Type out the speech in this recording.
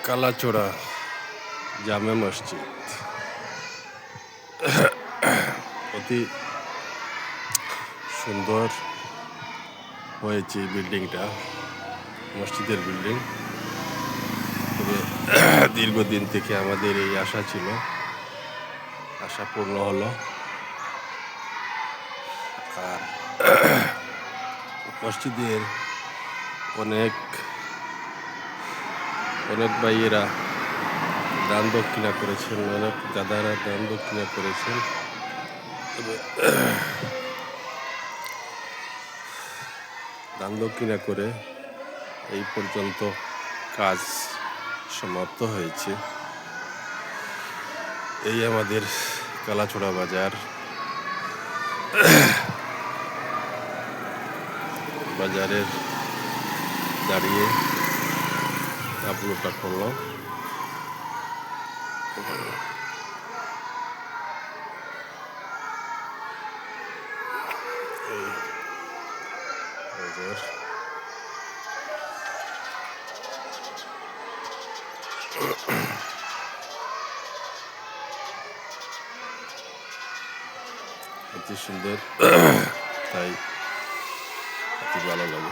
কালাচোড়া জামে মসজিদ অতি সুন্দর হয়েছে এই বিল্ডিংটা, মসজিদের বিল্ডিং। তবে দীর্ঘদিন থেকে আমাদের এই আশা ছিল, আশা পূর্ণ হলো। আর মসজিদের অনেক ভাইয়েরা দান দক্ষিণা করেছেন, অনেক দাদারা দান দক্ষিণা করেছেন। তবে দান দক্ষিণা করে এই পর্যন্ত কাজ সমাপ্ত হয়েছে। এই আমাদের কালাচোড়া বাজার, বাজারের দাঁড়িয়ে আপলোডটা করলাম। এই বাজার অতি সুন্দর, তাই অতি ভালো লাগে।